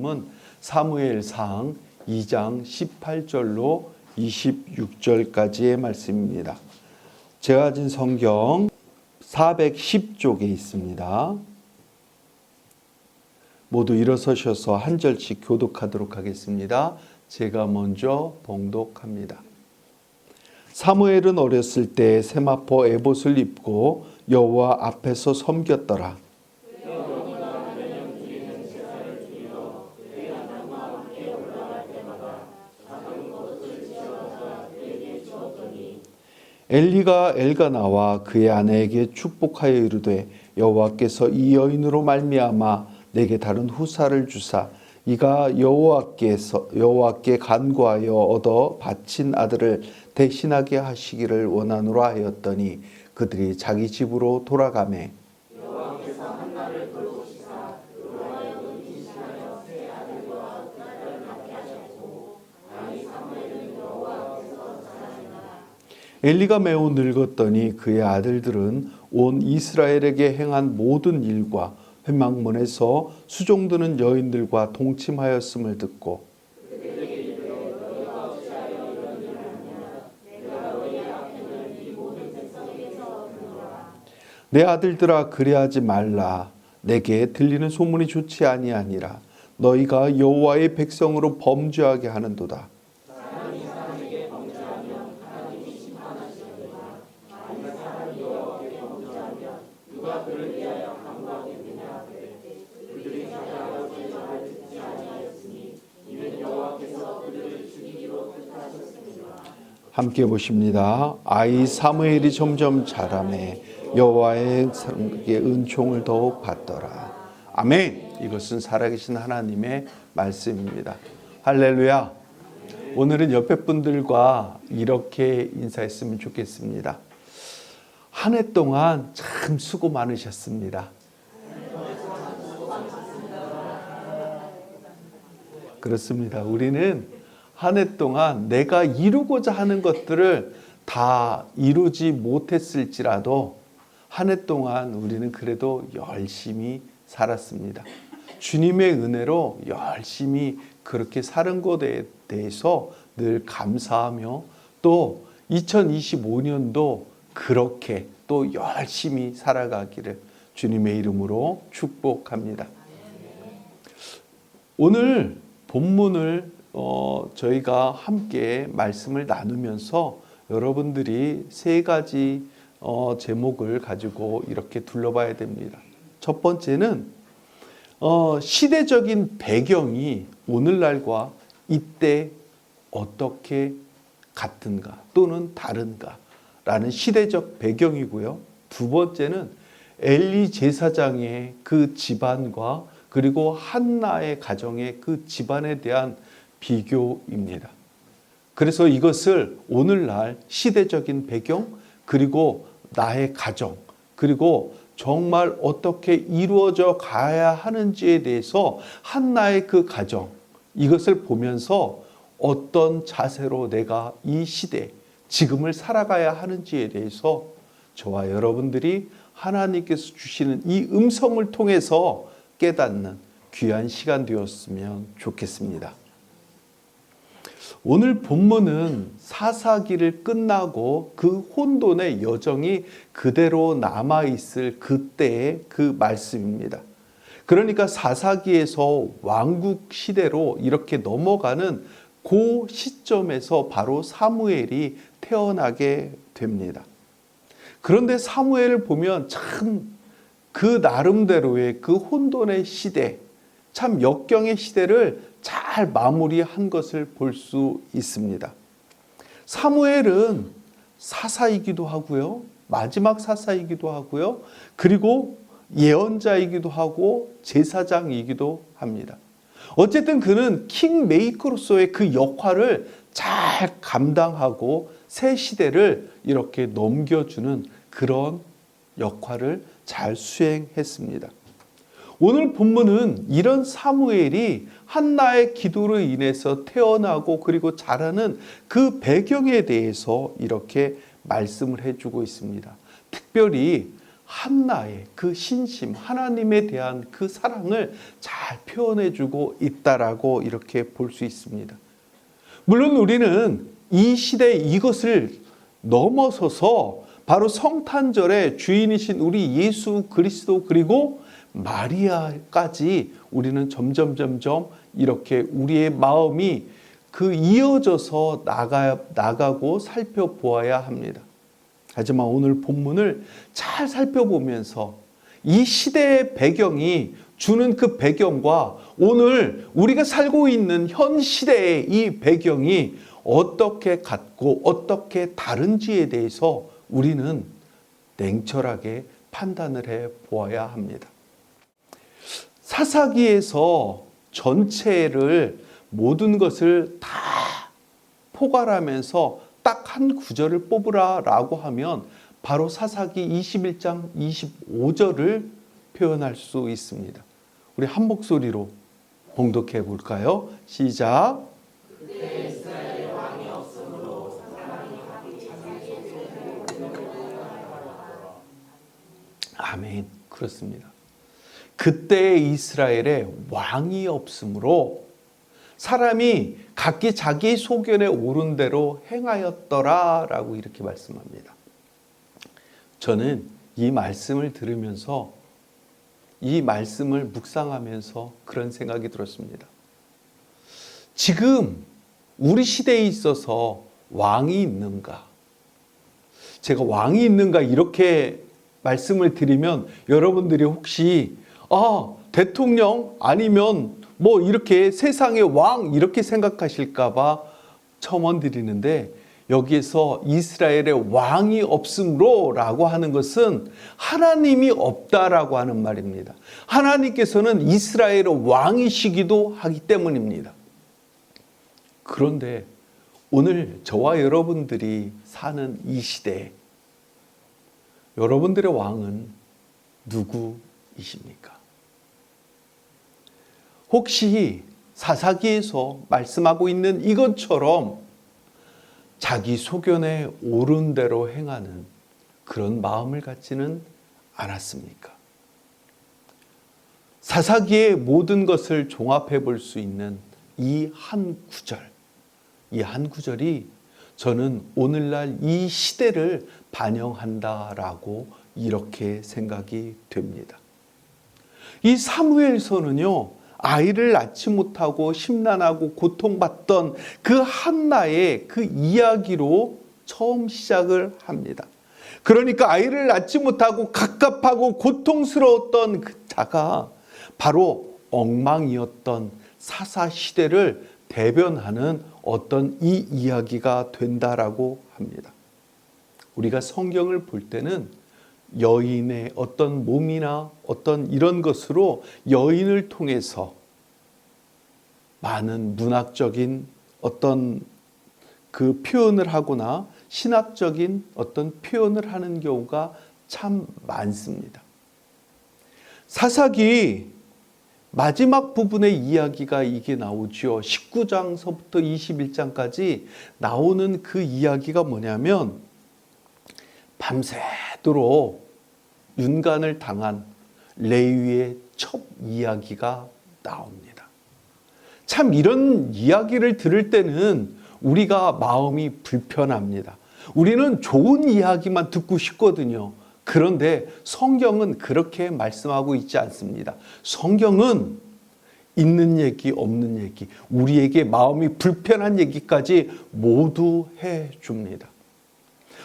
말씀은 사무엘상 2장 18절로 26절까지의 말씀입니다. 제가 가진 성경 410쪽에 있습니다. 모두 일어서셔서 한 절씩 교독하도록 하겠습니다. 제가 먼저 봉독합니다. 사무엘은 어렸을 때 세마포 에봇을 입고 여호와 앞에서 섬겼더라. 엘리가 엘가나와 그의 아내에게 축복하여 이르되 여호와께서 이 여인으로 말미암아 내게 다른 후사를 주사 이가 여호와께 간구하여 얻어 바친 아들을 대신하게 하시기를 원하노라 하였더니 그들이 자기 집으로 돌아가매 여호와께서 한나를 돌보시사 그로 하여금 임신하여 세 아들과 딸을 낳게 하셨고 아이 사무엘은 여호와 앞에서 자라니라. 엘리가 매우 늙었더니 그의 아들들은 온 이스라엘에게 행한 모든 일과 회막문에서 수종드는 여인들과 동침하였음을 듣고 내 아들들아 그리하지 말라. 내게 들리는 소문이 좋지 아니하니라. 너희가 여호와의 백성으로 범죄하게 하는도다. 함께 보십니다. 아이 사무엘이 점점 자라매 여호와의 은총을 더욱 받더라. 아멘. 이것은 살아계신 하나님의 말씀입니다. 할렐루야. 오늘은 옆에 분들과 이렇게 인사했으면 좋겠습니다. 한 해 동안 참 수고 많으셨습니다. 그렇습니다. 우리는 한 해 동안 내가 이루고자 하는 것들을 다 이루지 못했을지라도 한 해 동안 우리는 그래도 열심히 살았습니다. 주님의 은혜로 열심히 그렇게 사는 것에 대해서 늘 감사하며 또 2025년도 그렇게 또 열심히 살아가기를 주님의 이름으로 축복합니다. 오늘 본문을 저희가 함께 말씀을 나누면서 여러분들이 세 가지 제목을 가지고 이렇게 둘러봐야 됩니다. 첫 번째는 시대적인 배경이 오늘날과 이때 어떻게 같은가 또는 다른가 라는 시대적 배경이고요. 두 번째는 엘리 제사장의 그 집안과 그리고 한나의 가정의 그 집안에 대한 비교입니다. 그래서 이것을 오늘날 시대적인 배경 그리고 나의 가정 그리고 정말 어떻게 이루어져 가야 하는지에 대해서 한나의 그 가정 이것을 보면서 어떤 자세로 내가 이 시대 지금을 살아가야 하는지에 대해서 저와 여러분들이 하나님께서 주시는 이 음성을 통해서 깨닫는 귀한 시간 되었으면 좋겠습니다. 오늘 본문은 사사기를 끝나고 그 혼돈의 여정이 그대로 남아있을 그때의 그 말씀입니다. 그러니까 사사기에서 왕국 시대로 이렇게 넘어가는 그 시점에서 바로 사무엘이 태어나게 됩니다. 그런데 사무엘을 보면 참 그 나름대로의 그 혼돈의 시대, 참 역경의 시대를 잘 마무리한 것을 볼 수 있습니다. 사무엘은 사사이기도 하고요. 마지막 사사이기도 하고요. 그리고 예언자이기도 하고 제사장이기도 합니다. 어쨌든 그는 킹메이커로서의 그 역할을 잘 감당하고 새 시대를 이렇게 넘겨주는 그런 역할을 잘 수행했습니다. 오늘 본문은 이런 사무엘이 한나의 기도로 인해서 태어나고 그리고 자라는 그 배경에 대해서 이렇게 말씀을 해주고 있습니다. 특별히 한나의 그 신심, 하나님에 대한 그 사랑을 잘 표현해주고 있다라고 이렇게 볼 수 있습니다. 물론 우리는 이 시대에 이것을 넘어서서 바로 성탄절의 주인이신 우리 예수 그리스도 그리고 마리아까지 우리는 점점 이렇게 우리의 마음이 그 이어져서 나가고 살펴보아야 합니다. 하지만 오늘 본문을 잘 살펴보면서 이 시대의 배경이 주는 그 배경과 오늘 우리가 살고 있는 현 시대의 이 배경이 어떻게 같고 어떻게 다른지에 대해서 우리는 냉철하게 판단을 해 보아야 합니다. 사사기에서 전체를 모든 것을 다 포괄하면서 딱 한 구절을 뽑으라라고 하면 바로 사사기 21장 25절을 표현할 수 있습니다. 우리 한 목소리로 봉독해 볼까요? 시작. 그때 이스라엘에 왕이 없으므로 사람이 하기 아멘. 그렇습니다. 그때 이스라엘에 왕이 없으므로 사람이 각기 자기 소견에 오른 대로 행하였더라라고 이렇게 말씀합니다. 저는 이 말씀을 들으면서 이 말씀을 묵상하면서 그런 생각이 들었습니다. 지금 우리 시대에 있어서 왕이 있는가? 제가 왕이 있는가 이렇게 말씀을 드리면 여러분들이 혹시 대통령 아니면 뭐 이렇게 세상의 왕 이렇게 생각하실까 봐 첨언 드리는데 여기에서 이스라엘의 왕이 없으므로 라고 하는 것은 하나님이 없다라고 하는 말입니다. 하나님께서는 이스라엘의 왕이시기도 하기 때문입니다. 그런데 오늘 저와 여러분들이 사는 이 시대에 여러분들의 왕은 누구이십니까? 혹시 사사기에서 말씀하고 있는 이것처럼 자기 소견에 옳은 대로 행하는 그런 마음을 갖지는 않았습니까? 사사기의 모든 것을 종합해 볼 수 있는 이 한 구절이 저는 오늘날 이 시대를 반영한다라고 이렇게 생각이 됩니다. 이 사무엘서는요, 아이를 낳지 못하고 심란하고 고통받던 그 한나의 그 이야기로 처음 시작을 합니다. 그러니까 아이를 낳지 못하고 갑갑하고 고통스러웠던 그 자가 바로 엉망이었던 사사시대를 대변하는 어떤 이 이야기가 된다라고 합니다. 우리가 성경을 볼 때는 여인의 어떤 몸이나 어떤 이런 것으로 여인을 통해서 많은 문학적인 어떤 그 표현을 하거나 신학적인 어떤 표현을 하는 경우가 참 많습니다. 사사기 마지막 부분의 이야기가 이게 나오죠. 19장서부터 21장까지 나오는 그 이야기가 뭐냐면 밤새도록 윤간을 당한 레위의 첫 이야기가 나옵니다. 참 이런 이야기를 들을 때는 우리가 마음이 불편합니다. 우리는 좋은 이야기만 듣고 싶거든요. 그런데 성경은 그렇게 말씀하고 있지 않습니다. 성경은 있는 얘기, 없는 얘기, 우리에게 마음이 불편한 얘기까지 모두 해줍니다.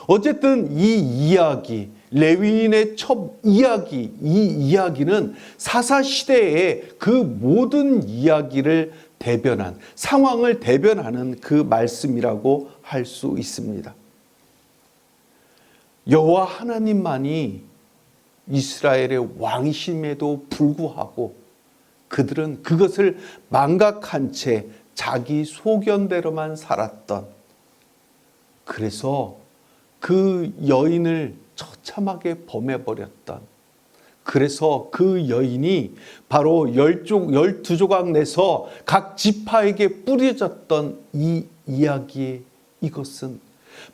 어쨌든 이 이야기, 레위인의 첫 이야기, 이 이야기는 사사시대의 그 모든 이야기를 대변한, 상황을 대변하는 그 말씀이라고 할 수 있습니다. 여호와 하나님만이 이스라엘의 왕이심에도 불구하고 그들은 그것을 망각한 채 자기 소견대로만 살았던, 그래서 그 여인을 처참하게 범해버렸던, 그래서 그 여인이 바로 12조각 내서 각 지파에게 뿌려졌던 이 이야기의 이것은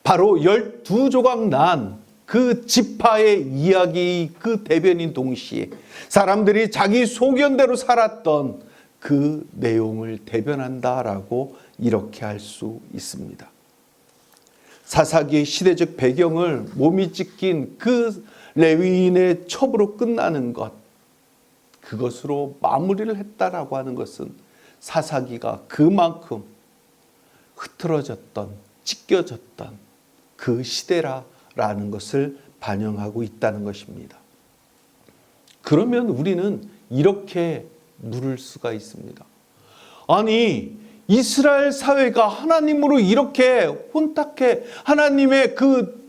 바로 12조각 난 그 지파의 이야기 그 대변인 동시에 사람들이 자기 소견대로 살았던 그 내용을 대변한다라고 이렇게 할 수 있습니다. 사사기의 시대적 배경을 몸이 찢긴 그 레위인의 첩으로 끝나는 것, 그것으로 마무리를 했다라고 하는 것은 사사기가 그만큼 흐트러졌던, 찢겨졌던 그 시대라는 것을 반영하고 있다는 것입니다. 그러면 우리는 이렇게 물을 수가 있습니다. 아니, 이스라엘 사회가 하나님으로 이렇게 혼탁해 하나님의 그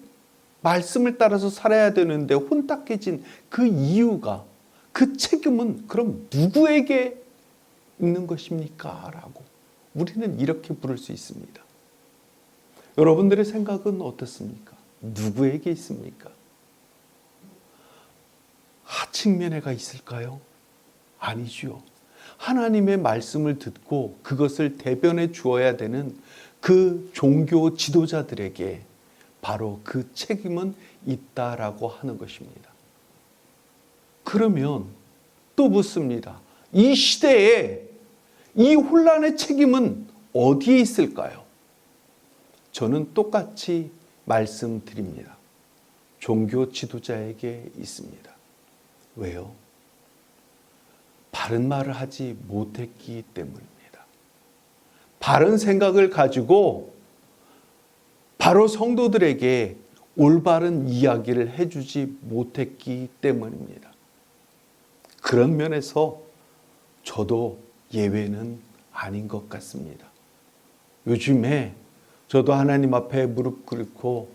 말씀을 따라서 살아야 되는데 혼탁해진 그 이유가, 그 책임은 그럼 누구에게 있는 것입니까? 라고 우리는 이렇게 물을 수 있습니다. 여러분들의 생각은 어떻습니까? 누구에게 있습니까? 하층면에가 있을까요? 아니죠. 하나님의 말씀을 듣고 그것을 대변해 주어야 되는 그 종교 지도자들에게 바로 그 책임은 있다라고 하는 것입니다. 그러면 또 묻습니다. 이 시대에 이 혼란의 책임은 어디에 있을까요? 저는 똑같이 말씀드립니다. 종교 지도자에게 있습니다. 왜요? 바른 말을 하지 못했기 때문입니다. 바른 생각을 가지고 바로 성도들에게 올바른 이야기를 해주지 못했기 때문입니다. 그런 면에서 저도 예외는 아닌 것 같습니다. 요즘에 저도 하나님 앞에 무릎 꿇고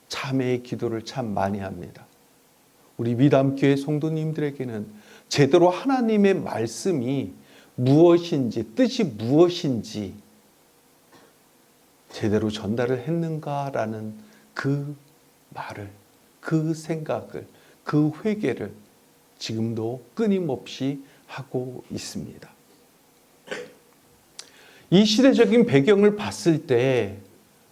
참회의 기도를 참 많이 합니다. 우리 미담교회 성도님들에게는 제대로 하나님의 말씀이 무엇인지, 뜻이 무엇인지 제대로 전달을 했는가라는 그 말을, 그 생각을, 그 회개를 지금도 끊임없이 하고 있습니다. 이 시대적인 배경을 봤을 때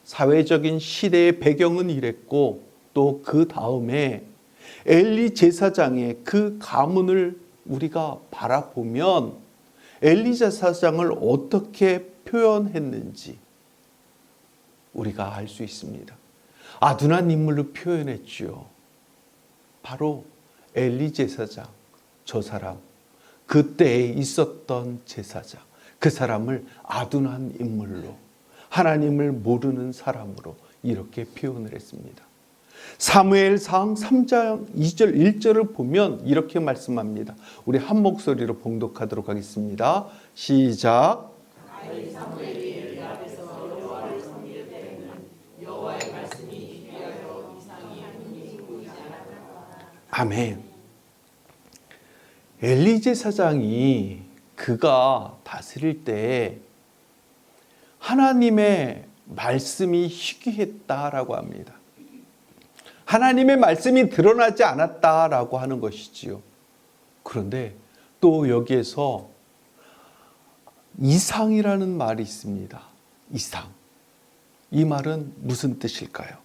사회적인 시대의 배경은 이랬고 또 그 다음에 엘리 제사장의 그 가문을 우리가 바라보면 엘리 제사장을 어떻게 표현했는지 우리가 알 수 있습니다. 아둔한 인물로 표현했지요. 바로 엘리 제사장, 저 사람, 그때에 있었던 제사장, 그 사람을 아둔한 인물로, 하나님을 모르는 사람으로 이렇게 표현을 했습니다. 사무엘상 3장 2절 1절을 보면 이렇게 말씀합니다. 우리 한 목소리로 봉독하도록 하겠습니다. 시작. 아멘. 엘리 제사장이 그가 다스릴 때 하나님의 말씀이 희귀했다라고 합니다. 하나님의 말씀이 드러나지 않았다라고 하는 것이지요. 그런데 또 여기에서 이상이라는 말이 있습니다. 이상. 이 말은 무슨 뜻일까요?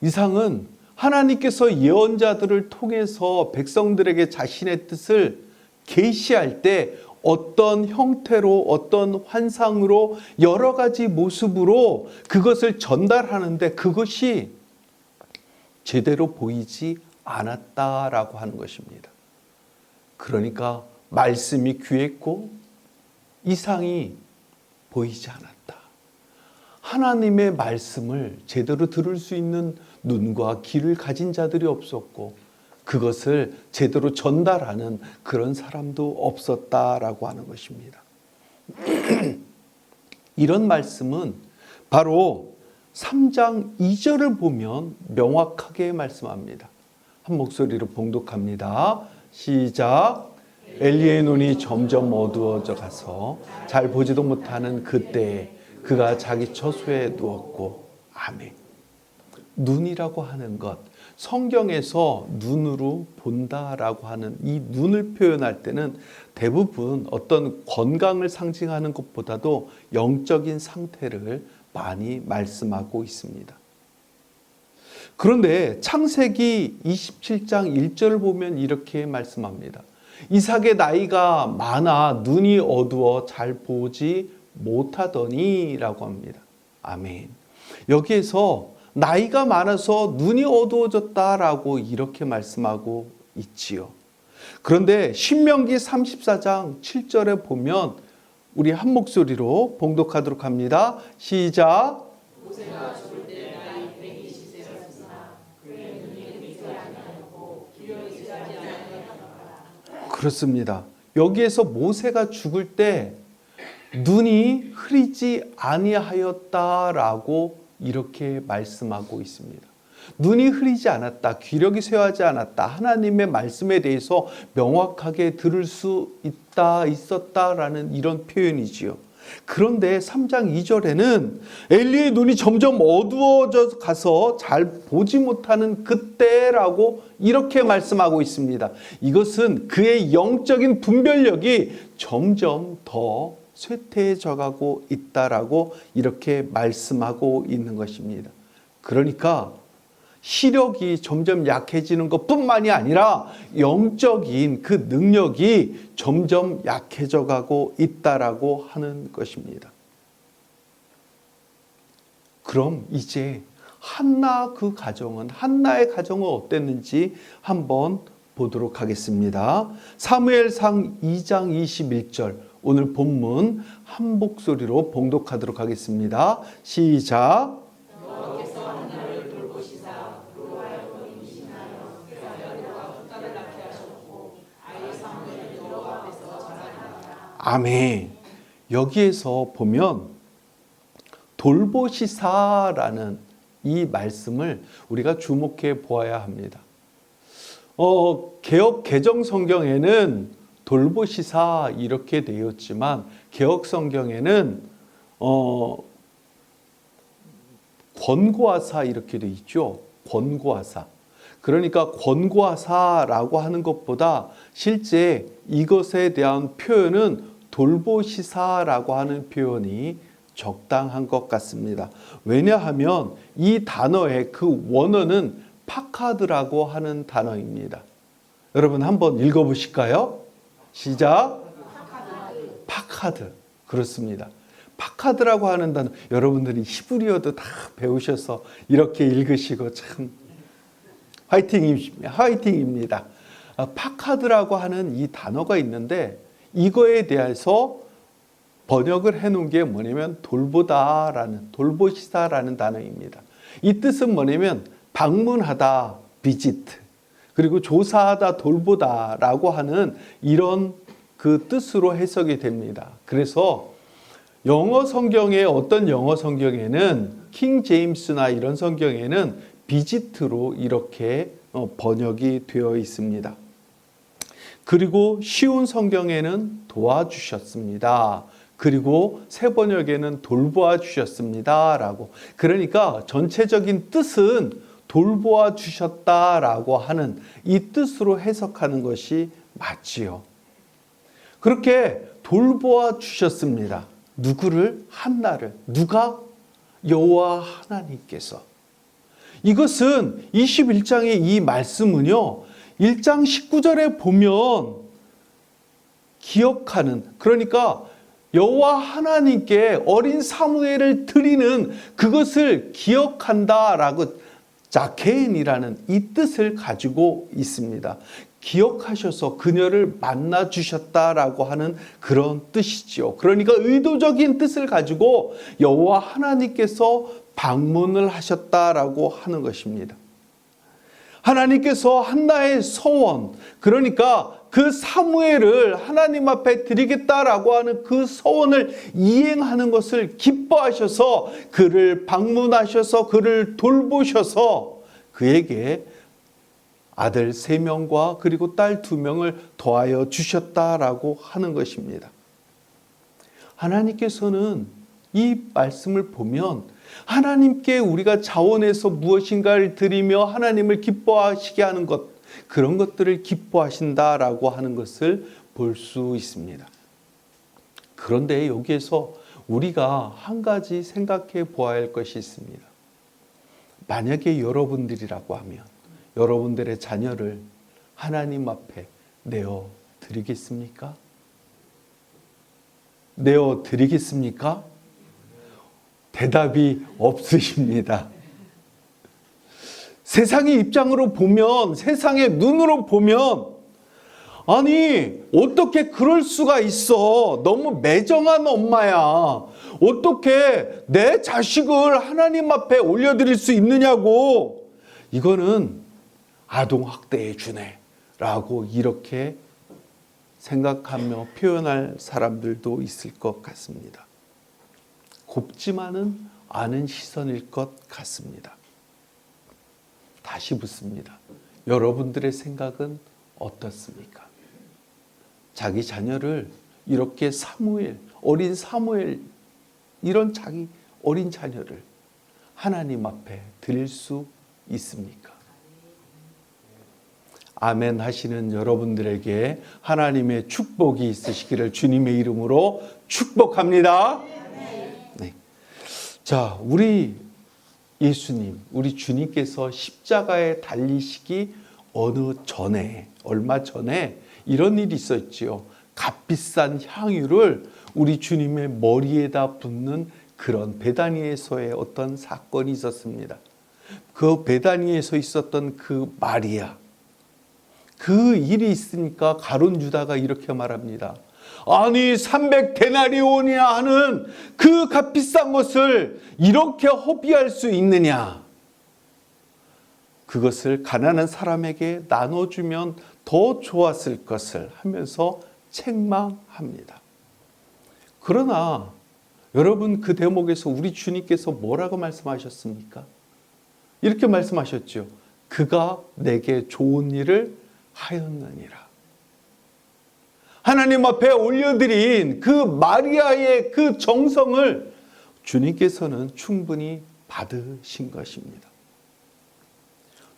이상은 하나님께서 예언자들을 통해서 백성들에게 자신의 뜻을 계시할 때 어떤 형태로, 어떤 환상으로, 여러 가지 모습으로 그것을 전달하는데 그것이 제대로 보이지 않았다라고 하는 것입니다. 그러니까 말씀이 귀했고 이상이 보이지 않았다. 하나님의 말씀을 제대로 들을 수 있는 눈과 귀를 가진 자들이 없었고 그것을 제대로 전달하는 그런 사람도 없었다라고 하는 것입니다. 이런 말씀은 바로 3장 2절을 보면 명확하게 말씀합니다. 한 목소리로 봉독합니다. 시작. 엘리의 눈이 점점 어두워져 가서 잘 보지도 못하는 그때에 그가 자기 처소에 누웠고. 아멘. 눈이라고 하는 것, 성경에서 눈으로 본다라고 하는 이 눈을 표현할 때는 대부분 어떤 건강을 상징하는 것보다도 영적인 상태를 많이 말씀하고 있습니다. 그런데 창세기 27장 1절을 보면 이렇게 말씀합니다. 이삭의 나이가 많아 눈이 어두워 잘 보지 못하더니 라고 합니다. 아멘. 여기에서 나이가 많아서 눈이 어두워졌다라고 이렇게 말씀하고 있지요. 그런데 신명기 34장 7절에 보면 우리 한 목소리로 봉독하도록 합니다. 시작. 모세가 죽을 때 나이 120세였으나 그의 눈이 흐리지 아니하였고 기력이 지지 아니하였다. 그렇습니다. 여기에서 모세가 죽을 때 눈이 흐리지 아니하였다라고 이렇게 말씀하고 있습니다. 눈이 흐리지 않았다, 귀력이 쇠하지 않았다, 하나님의 말씀에 대해서 명확하게 들을 수 있었다라는 이런 표현이지요. 그런데 3장 2절에는 엘리의 눈이 점점 어두워져 가서 잘 보지 못하는 그때라고 이렇게 말씀하고 있습니다. 이것은 그의 영적인 분별력이 점점 더 쇠퇴해져 가고 있다라고 이렇게 말씀하고 있는 것입니다. 그러니까 시력이 점점 약해지는 것뿐만이 아니라 영적인 그 능력이 점점 약해져 가고 있다라고 하는 것입니다. 그럼 이제 한나의 가정은 어땠는지 한번 보도록 하겠습니다. 사무엘상 2장 21절 오늘 본문 한 목소리로 봉독하도록 하겠습니다. 시작. 아멘. 여기에서 보면 돌보시사라는 이 말씀을 우리가 주목해 보아야 합니다. 개역 개정 성경에는 돌보시사 이렇게 되었지만 개역 성경에는 권고하사 이렇게 되어 있죠. 권고하사. 그러니까 권고하사라고 하는 것보다 실제 이것에 대한 표현은 돌보시사라고 하는 표현이 적당한 것 같습니다. 왜냐하면 이 단어의 그 원어는 파카드라고 하는 단어입니다. 여러분 한번 읽어보실까요? 시작. 파카드. 그렇습니다. 파카드라고 하는 단어, 여러분들이 히브리어도 다 배우셔서 이렇게 읽으시고 참 화이팅입니다. 파카드라고 하는 이 단어가 있는데 이거에 대해서 번역을 해놓은 게 뭐냐면 돌보시다라는 단어입니다. 이 뜻은 뭐냐면 방문하다, 비지트, 그리고 조사하다, 돌보다라고 하는 이런 그 뜻으로 해석이 됩니다. 그래서 영어 성경에 어떤 영어 성경에는 킹 제임스나 이런 성경에는 비지트로 이렇게 번역이 되어 있습니다. 그리고 쉬운 성경에는 도와주셨습니다. 그리고 새 번역에는 돌보아 주셨습니다. 라고. 그러니까 전체적인 뜻은 돌보아 주셨다라고 하는 이 뜻으로 해석하는 것이 맞지요. 그렇게 돌보아 주셨습니다. 누구를? 한나를. 누가? 여호와 하나님께서. 이것은 21장의 이 말씀은요, 1장 19절에 보면 기억하는, 그러니까 여호와 하나님께 어린 사무엘을 드리는 그것을 기억한다라고 자케인이라는 이 뜻을 가지고 있습니다. 기억하셔서 그녀를 만나 주셨다라고 하는 그런 뜻이지요. 그러니까 의도적인 뜻을 가지고 여호와 하나님께서 방문을 하셨다라고 하는 것입니다. 하나님께서 한나의 서원, 그러니까 그 사무엘을 하나님 앞에 드리겠다라고 하는 그 서원을 이행하는 것을 기뻐하셔서 그를 방문하셔서 그를 돌보셔서 그에게 아들 3명과 그리고 딸 2명을 더하여 주셨다라고 하는 것입니다. 하나님께서는 이 말씀을 보면 하나님께 우리가 자원해서 무엇인가를 드리며 하나님을 기뻐하시게 하는 것, 그런 것들을 기뻐하신다라고 하는 것을 볼 수 있습니다. 그런데 여기에서 우리가 한 가지 생각해 보아야 할 것이 있습니다. 만약에 여러분들이라고 하면 여러분들의 자녀를 하나님 앞에 내어 드리겠습니까? 내어 드리겠습니까? 대답이 없으십니다. 세상의 입장으로 보면, 세상의 눈으로 보면, 아니, 어떻게 그럴 수가 있어? 너무 매정한 엄마야. 어떻게 내 자식을 하나님 앞에 올려드릴 수 있느냐고. 이거는 아동학대해 주네. 라고 이렇게 생각하며 표현할 사람들도 있을 것 같습니다. 곱지만은 않은 시선일 것 같습니다. 다시 묻습니다. 여러분들의 생각은 어떻습니까? 자기 자녀를 이렇게 어린 사무엘, 이런 자기 어린 자녀를 하나님 앞에 드릴 수 있습니까? 아멘 하시는 여러분들에게 하나님의 축복이 있으시기를 주님의 이름으로 축복합니다. 네. 자, 우리 예수님, 우리 주님께서 십자가에 달리시기 얼마 전에 이런 일이 있었지요. 값비싼 향유를 우리 주님의 머리에다 붓는 그런 베다니에서의 어떤 사건이 있었습니다. 그 베다니에서 있었던 그 마리아, 그 일이 있으니까 가룟 유다가 이렇게 말합니다. 아니 300데나리온이나 하는 그 값비싼 것을 이렇게 허비할 수 있느냐. 그것을 가난한 사람에게 나눠주면 더 좋았을 것을 하면서 책망합니다. 그러나 여러분, 그 대목에서 우리 주님께서 뭐라고 말씀하셨습니까? 이렇게 말씀하셨죠. 그가 내게 좋은 일을 하였느니라. 하나님 앞에 올려드린 그 마리아의 그 정성을 주님께서는 충분히 받으신 것입니다.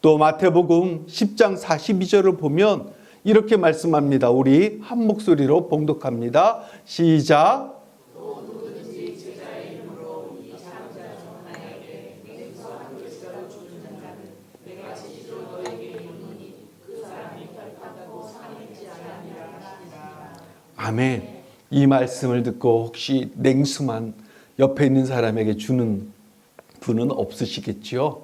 또 마태복음 10장 42절을 보면 이렇게 말씀합니다. 우리 한 목소리로 봉독합니다. 시작. 아멘. 이 말씀을 듣고 혹시 냉수만 옆에 있는 사람에게 주는 분은 없으시겠지요?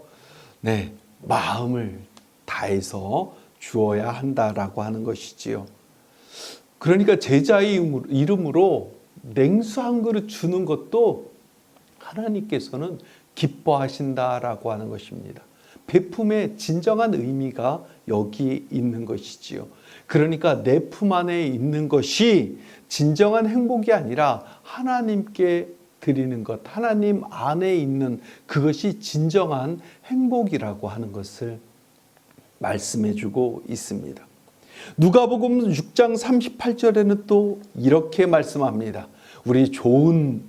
네, 마음을 다해서 주어야 한다라고 하는 것이지요. 그러니까 제자의 이름으로 냉수 한 그릇 주는 것도 하나님께서는 기뻐하신다라고 하는 것입니다. 베품의 진정한 의미가 여기에 있는 것이지요. 그러니까 내 품 안에 있는 것이 진정한 행복이 아니라 하나님께 드리는 것, 하나님 안에 있는 그것이 진정한 행복이라고 하는 것을 말씀해 주고 있습니다. 누가복음 6장 38절에는 또 이렇게 말씀합니다. 우리 좋은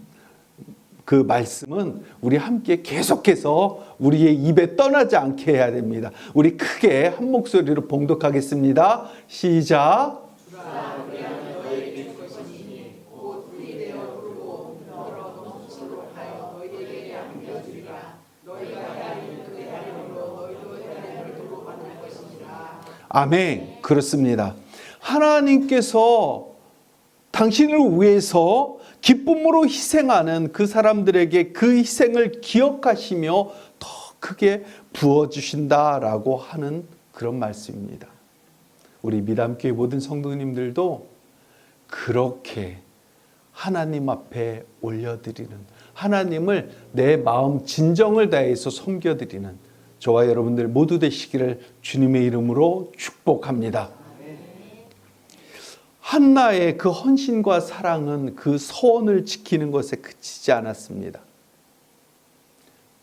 그 말씀은 우리 함께 계속해서 우리의 입에 떠나지 않게 해야 됩니다. 우리 크게 한 목소리로 봉독하겠습니다. 시작. 아멘. 그렇습니다. 하나님께서 당신을 위해서 기쁨으로 희생하는 그 사람들에게 그 희생을 기억하시며 더 크게 부어주신다라고 하는 그런 말씀입니다. 우리 미담교회 모든 성도님들도 그렇게 하나님 앞에 올려드리는, 하나님을 내 마음 진정을 다해서 섬겨드리는 저와 여러분들 모두 되시기를 주님의 이름으로 축복합니다. 한나의 그 헌신과 사랑은 그 서원을 지키는 것에 그치지 않았습니다.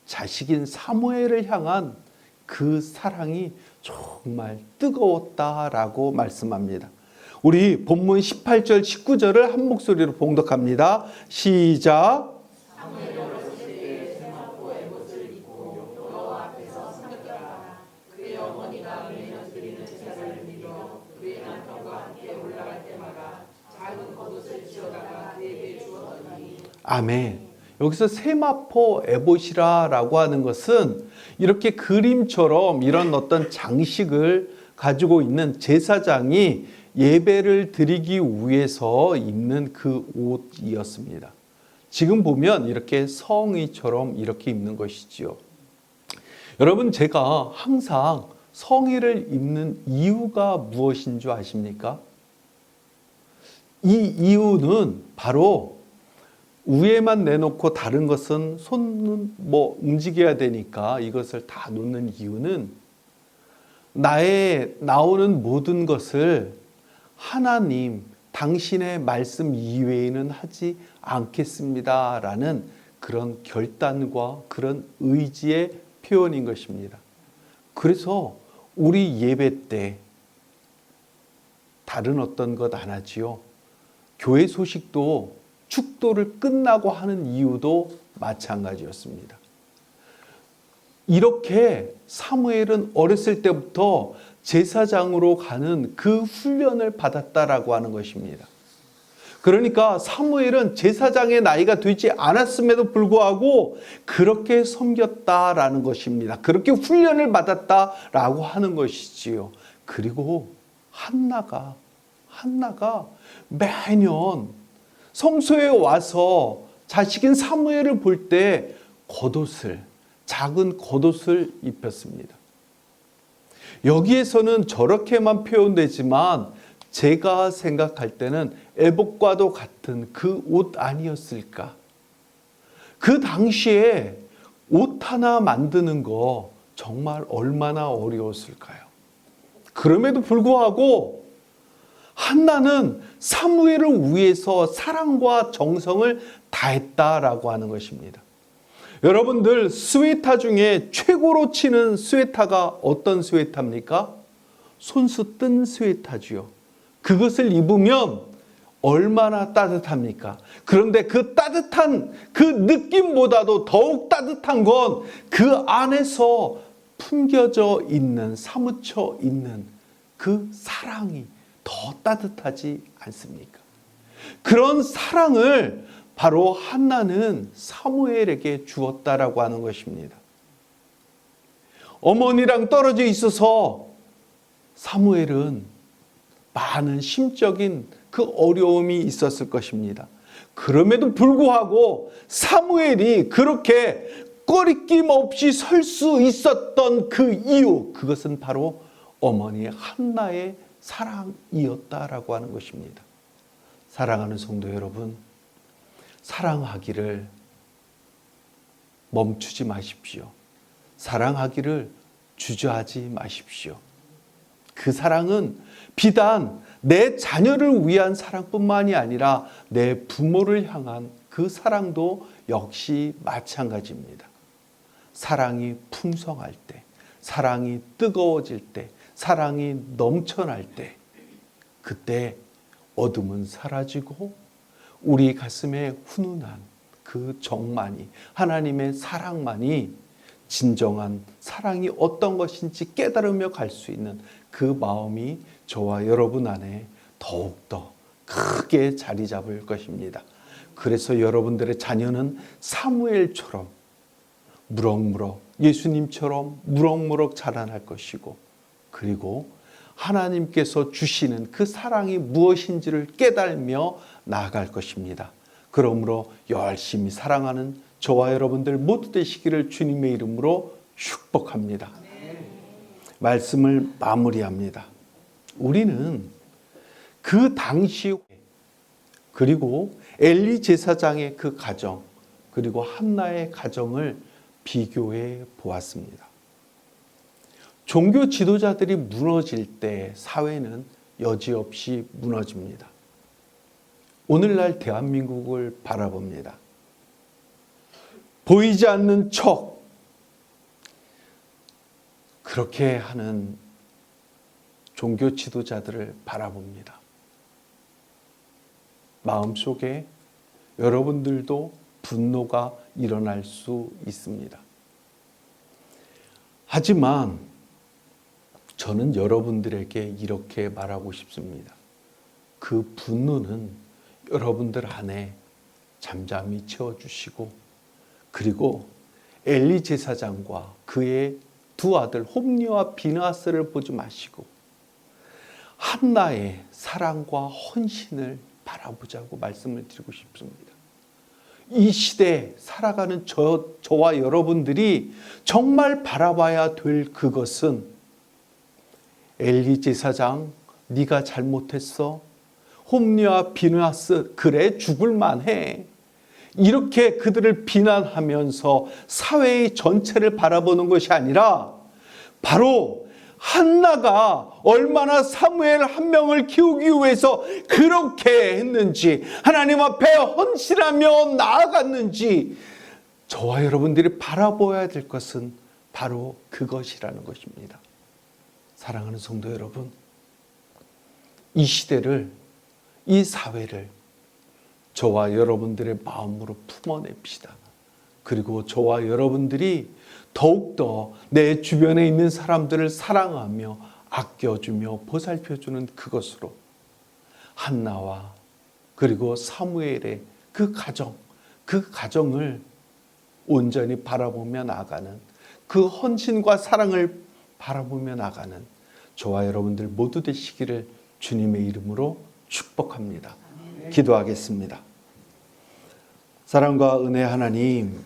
자식인 사무엘을 향한 그 사랑이 정말 뜨거웠다라고 말씀합니다. 우리 본문 18절 19절을 한 목소리로 봉독합니다. 시작. 아멘. 여기서 세마포 에봇이라고 하는 것은 이렇게 그림처럼 이런 어떤 장식을 가지고 있는 제사장이 예배를 드리기 위해서 입는 그 옷이었습니다. 지금 보면 이렇게 성의처럼 이렇게 입는 것이지요. 여러분, 제가 항상 성의를 입는 이유가 무엇인 줄 아십니까? 이 이유는 바로 위에만 내놓고 다른 것은 손은 움직여야 되니까 이것을 다 놓는 이유는 나의 나오는 모든 것을 하나님, 당신의 말씀 이외에는 하지 않겠습니다 라는 그런 결단과 그런 의지의 표현인 것입니다. 그래서 우리 예배 때 다른 어떤 것 안 하지요. 교회 소식도 축도를 끝나고 하는 이유도 마찬가지였습니다. 이렇게 사무엘은 어렸을 때부터 제사장으로 가는 그 훈련을 받았다라고 하는 것입니다. 그러니까 사무엘은 제사장의 나이가 되지 않았음에도 불구하고 그렇게 섬겼다라는 것입니다. 그렇게 훈련을 받았다라고 하는 것이지요. 그리고 한나가 매년 성소에 와서 자식인 사무엘을 볼 때 작은 겉옷을 입혔습니다. 여기에서는 저렇게만 표현되지만 제가 생각할 때는 에봇과도 같은 그 옷 아니었을까? 그 당시에 옷 하나 만드는 거 정말 얼마나 어려웠을까요? 그럼에도 불구하고 한나는 사무엘을 위해서 사랑과 정성을 다했다라고 하는 것입니다. 여러분들, 스웨터 중에 최고로 치는 스웨터가 어떤 스웨터입니까? 손수 뜬 스웨터지요. 그것을 입으면 얼마나 따뜻합니까? 그런데 그 따뜻한 그 느낌보다도 더욱 따뜻한 건 그 안에서 품겨져 있는, 사무쳐 있는 그 사랑이 더 따뜻하지 않습니까? 그런 사랑을 바로 한나는 사무엘에게 주었다라고 하는 것입니다. 어머니랑 떨어져 있어서 사무엘은 많은 심적인 그 어려움이 있었을 것입니다. 그럼에도 불구하고 사무엘이 그렇게 꺼리낌 없이 설 수 있었던 그 이유, 그것은 바로 어머니 한나의 사랑이었다라고 하는 것입니다. 사랑하는 성도 여러분, 사랑하기를 멈추지 마십시오. 사랑하기를 주저하지 마십시오. 그 사랑은 비단 내 자녀를 위한 사랑뿐만이 아니라 내 부모를 향한 그 사랑도 역시 마찬가지입니다. 사랑이 풍성할 때, 사랑이 뜨거워질 때, 사랑이 넘쳐날 때, 그때 어둠은 사라지고 우리 가슴에 훈훈한 그 정만이, 하나님의 사랑만이 진정한 사랑이 어떤 것인지 깨달으며 갈 수 있는 그 마음이 저와 여러분 안에 더욱더 크게 자리 잡을 것입니다. 그래서 여러분들의 자녀는 사무엘처럼 무럭무럭, 예수님처럼 무럭무럭 자라날 것이고, 그리고 하나님께서 주시는 그 사랑이 무엇인지를 깨달으며 나아갈 것입니다. 그러므로 열심히 사랑하는 저와 여러분들 모두 되시기를 주님의 이름으로 축복합니다. 말씀을 마무리합니다. 우리는 그 당시, 그리고 엘리 제사장의 그 가정, 그리고 한나의 가정을 비교해 보았습니다. 종교 지도자들이 무너질 때 사회는 여지없이 무너집니다. 오늘날 대한민국을 바라봅니다. 보이지 않는 척, 그렇게 하는 종교 지도자들을 바라봅니다. 마음속에 여러분들도 분노가 일어날 수 있습니다. 하지만 저는 여러분들에게 이렇게 말하고 싶습니다. 그 분노는 여러분들 안에 잠잠히 채워주시고 그리고 엘리 제사장과 그의 두 아들 홈리와 비느하스를 보지 마시고 한나의 사랑과 헌신을 바라보자고 말씀을 드리고 싶습니다. 이 시대에 살아가는 저와 여러분들이 정말 바라봐야 될 그것은 엘리 제사장 네가 잘못했어. 홈리와 비느하스 그래 죽을 만해. 이렇게 그들을 비난하면서 사회의 전체를 바라보는 것이 아니라 바로 한나가 얼마나 사무엘 한 명을 키우기 위해서 그렇게 했는지, 하나님 앞에 헌신하며 나아갔는지 저와 여러분들이 바라보아야 될 것은 바로 그것이라는 것입니다. 사랑하는 성도 여러분, 이 시대를, 이 사회를 저와 여러분들의 마음으로 품어냅시다. 그리고 저와 여러분들이 더욱더 내 주변에 있는 사람들을 사랑하며 아껴주며 보살펴주는 그것으로 한나와 그리고 사무엘의 그 가정을 온전히 바라보며 나가는, 그 헌신과 사랑을 바라보며 나가는 저와 여러분들 모두 되시기를 주님의 이름으로 축복합니다. 기도하겠습니다. 사랑과 은혜 하나님,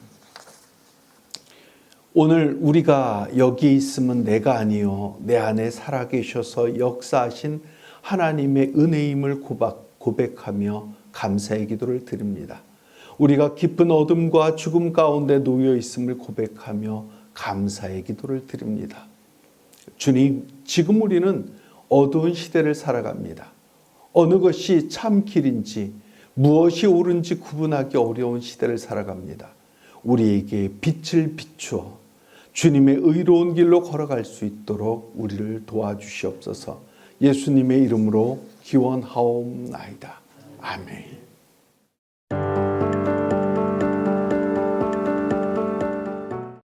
오늘 우리가 여기 있으면 내가 아니요 내 안에 살아계셔서 역사하신 하나님의 은혜임을 고백하며 감사의 기도를 드립니다. 우리가 깊은 어둠과 죽음 가운데 놓여 있음을 고백하며 감사의 기도를 드립니다. 주님, 지금 우리는 어두운 시대를 살아갑니다. 어느 것이 참 길인지 무엇이 옳은지 구분하기 어려운 시대를 살아갑니다. 우리에게 빛을 비추어 주님의 의로운 길로 걸어갈 수 있도록 우리를 도와주시옵소서. 예수님의 이름으로 기원하옵나이다. 아멘.